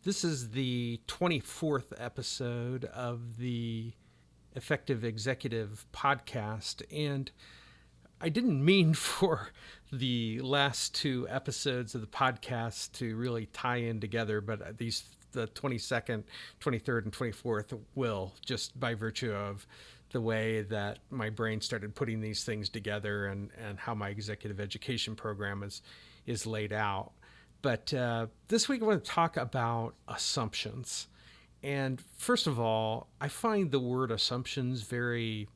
This is the 24th episode of the Effective Executive podcast. And I didn't mean for the last two episodes of the podcast to really tie in together, but the 22nd, 23rd, and 24th will, just by virtue of the way that my brain started putting these things together and how my executive education program is laid out. But this week I want to talk about assumptions. And first of all, I find the word assumptions very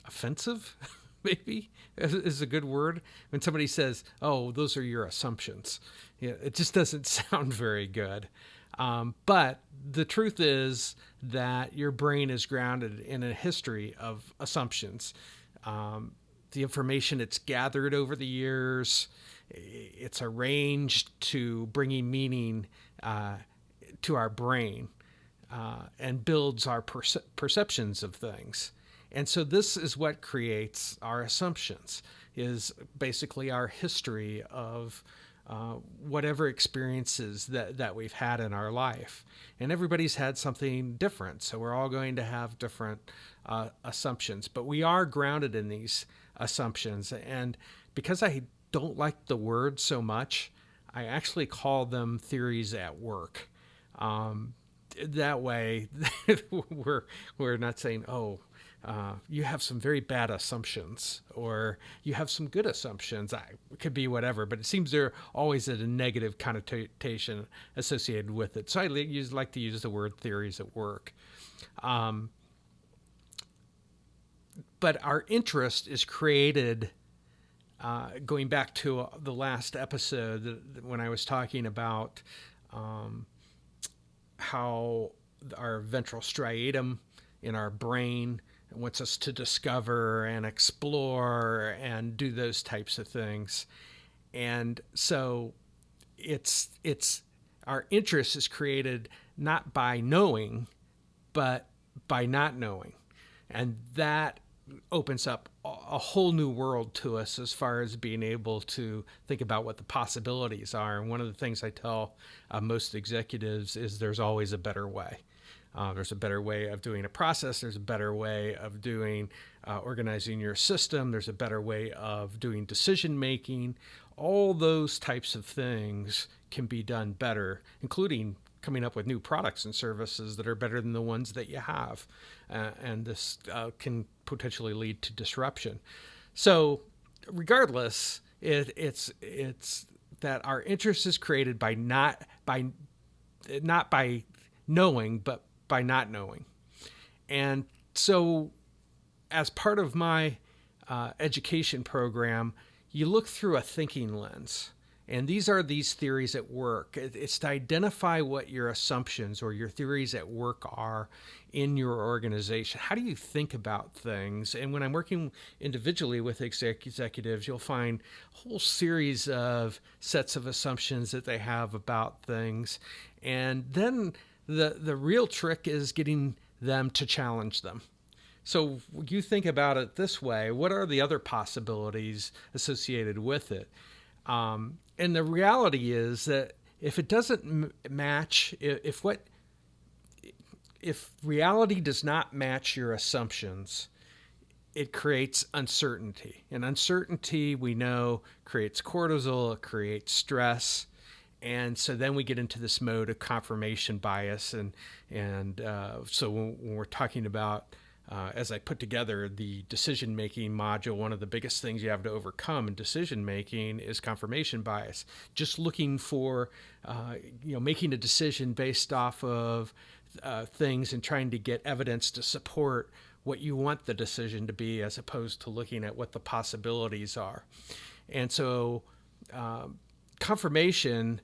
offensive, maybe is a good word. When somebody says, oh, those are your assumptions, it just doesn't sound very good. But the truth is that your brain is grounded in a history of assumptions. The information it's gathered over the years, it's arranged to bringing meaning to our brain and builds our perceptions of things. And so this is what creates our assumptions, is basically our history of whatever experiences that we've had in our life. And everybody's had something different, so we're all going to have different assumptions. But we are grounded in these assumptions. And because I don't like the word so much, I actually call them theories at work. That way, we're not saying, oh, you have some very bad assumptions, or you have some good assumptions. It could be whatever, but it seems there always a negative connotation associated with it. So I like to use the word theories at work. But our interest is created, going back to the last episode when I was talking about how our ventral striatum in our brain wants us to discover and explore and do those types of things. And so it's our interest is created not by knowing, but by not knowing. And that opens up a whole new world to us as far as being able to think about what the possibilities are. And one of the things I tell most executives is there's always a better way. There's a better way of doing a process. There's a better way of doing organizing your system. There's a better way of doing decision making. All those types of things can be done better, including coming up with new products and services that are better than the ones that you have. And this can potentially lead to disruption. So regardless, it's that our interest is created by not by knowing, but by not knowing. And so as part of my education program, you look through a thinking lens. And these are these theories at work. It's to identify what your assumptions or your theories at work are in your organization. How do you think about things? And when I'm working individually with executives, you'll find a whole series of sets of assumptions that they have about things. And then the real trick is getting them to challenge them. So you think about it this way: what are the other possibilities associated with it? And the reality is that if it doesn't match, if reality does not match your assumptions, it creates uncertainty. And uncertainty, we know, creates cortisol, it creates stress. And so then we get into this mode of confirmation bias. And so when we're talking about, as I put together the decision-making module, one of the biggest things you have to overcome in decision-making is confirmation bias. Just looking for, making a decision based off of things and trying to get evidence to support what you want the decision to be, as opposed to looking at what the possibilities are. And so confirmation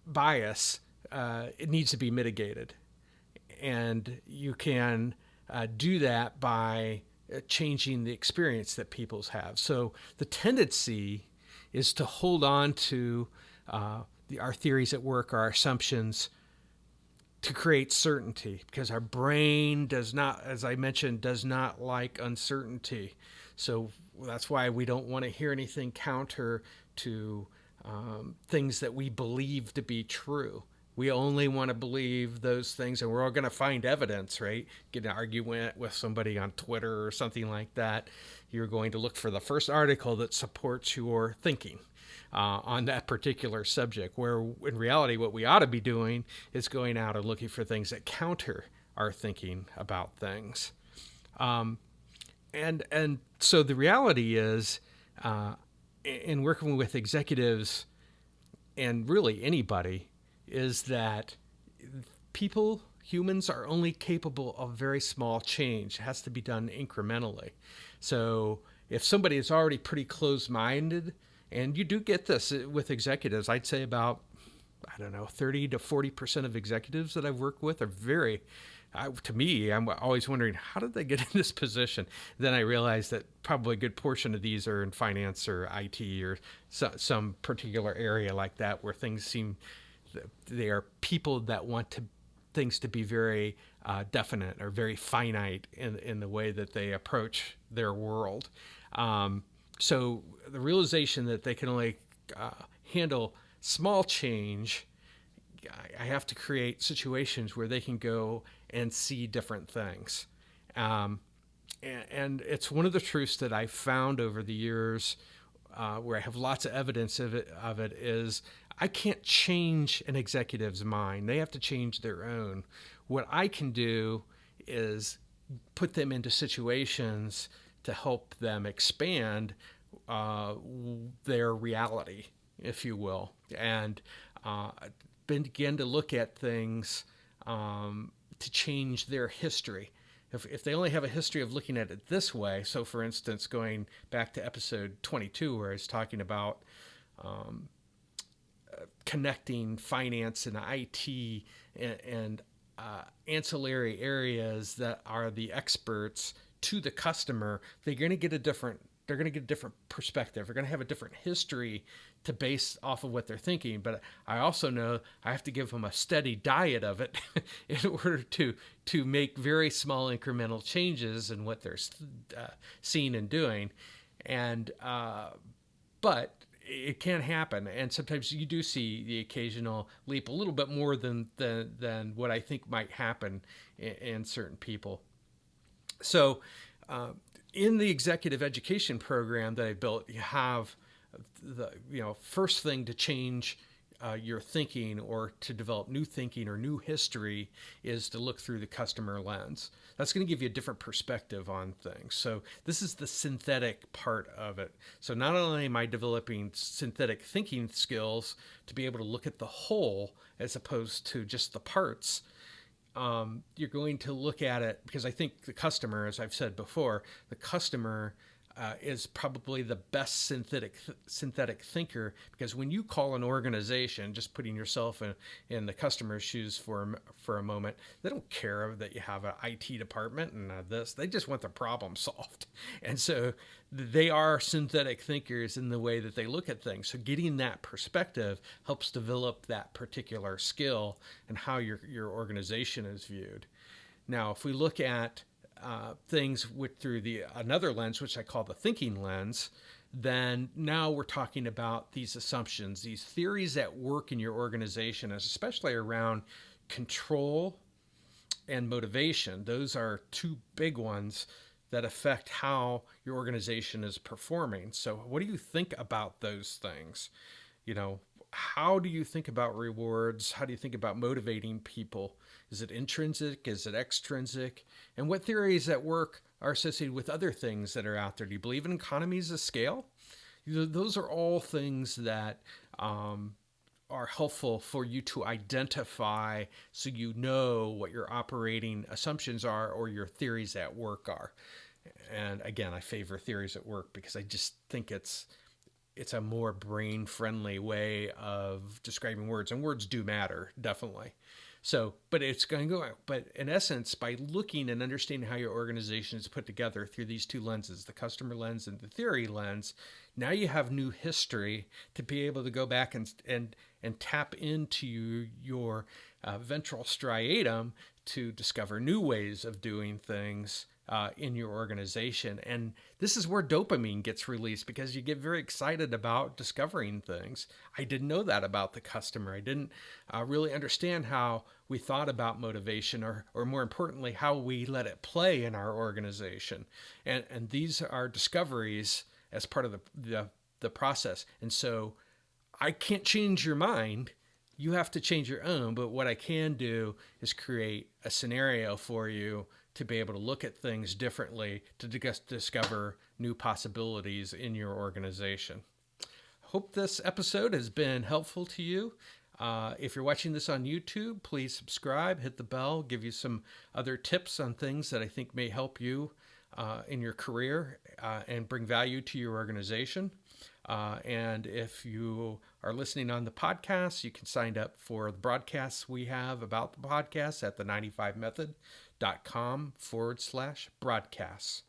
bias, it needs to be mitigated. And you can do that by changing the experience that people have. So the tendency is to hold on to our theories at work, our assumptions, to create certainty, because our brain does not, as I mentioned, does not like uncertainty. So that's why we don't want to hear anything counter to things that we believe to be true. We only want to believe those things, and we're all going to find evidence, right? Get an argument with somebody on Twitter or something like that. You're going to look for the first article that supports your thinking on that particular subject, where in reality, what we ought to be doing is going out and looking for things that counter our thinking about things. And so the reality is, in working with executives and really anybody, is that humans are only capable of very small change. It has to be done incrementally. So if somebody is already pretty closed-minded, and you do get this with executives, I'd say about, I don't know, 30 to 40% of executives that I've worked with are very, to me, I'm always wondering, how did they get in this position? Then I realized that probably a good portion of these are in finance or IT or some particular area like that, where things seem, they are people that want things to be very definite or very finite in the way that they approach their world. So the realization that they can only handle small change, I have to create situations where they can go and see different things. And it's one of the truths that I've found over the years, where I have lots of evidence of it, is I can't change an executive's mind. They have to change their own. What I can do is put them into situations to help them expand their reality, if you will, and begin to look at things to change their history. If they only have a history of looking at it this way, so for instance, going back to episode 22, where I was talking about connecting finance and IT and ancillary areas that are the experts to the customer, they're going to get a different perspective. They're going to have a different history to base off of what they're thinking. But I also know I have to give them a steady diet of it in order to make very small incremental changes in what they're seeing and doing. And but it can happen, and sometimes you do see the occasional leap, a little bit more than what I think might happen in certain people. So in the executive education program that I built, you have the first thing to change your thinking or to develop new thinking or new history is to look through the customer lens. That's going to give you a different perspective on things. So this is the synthetic part of it. So not only am I developing synthetic thinking skills to be able to look at the whole as opposed to just the parts, you're going to look at it, because I think the customer, as I've said before, the customer is probably the best synthetic thinker, because when you call an organization, just putting yourself in the customer's shoes for a moment, they don't care that you have an IT department and this. They just want the problem solved. And so they are synthetic thinkers in the way that they look at things. So getting that perspective helps develop that particular skill and how your organization is viewed. Now, if we look at things through another lens, which I call the thinking lens, then now we're talking about these assumptions, these theories that work in your organization, especially around control and motivation. Those are two big ones that affect how your organization is performing. So what do you think about those things? How do you think about rewards? How do you think about motivating people? Is it intrinsic? Is it extrinsic? And what theories at work are associated with other things that are out there? Do you believe in economies of scale? Those are all things that are helpful for you to identify, so you know what your operating assumptions are or your theories at work are. And again, I favor theories at work because I just think it's a more brain-friendly way of describing words, and words do matter, definitely. So, but in essence, by looking and understanding how your organization is put together through these two lenses, the customer lens and the theory lens, now you have new history to be able to go back and tap into your ventral striatum to discover new ways of doing things in your organization. And this is where dopamine gets released because you get very excited about discovering things. I didn't know that about the customer. I didn't really understand how we thought about motivation, or more importantly, how we let it play in our organization. And these are discoveries as part of the process. And so I can't change your mind. You have to change your own. But what I can do is create a scenario for you to be able to look at things differently, to discover new possibilities in your organization. Hope this episode has been helpful to you. If you're watching this on YouTube, please subscribe, hit the bell, give you some other tips on things that I think may help you in your career and bring value to your organization. And if you are listening on the podcast, you can sign up for the broadcasts we have about the podcast at the 95method.com/broadcasts.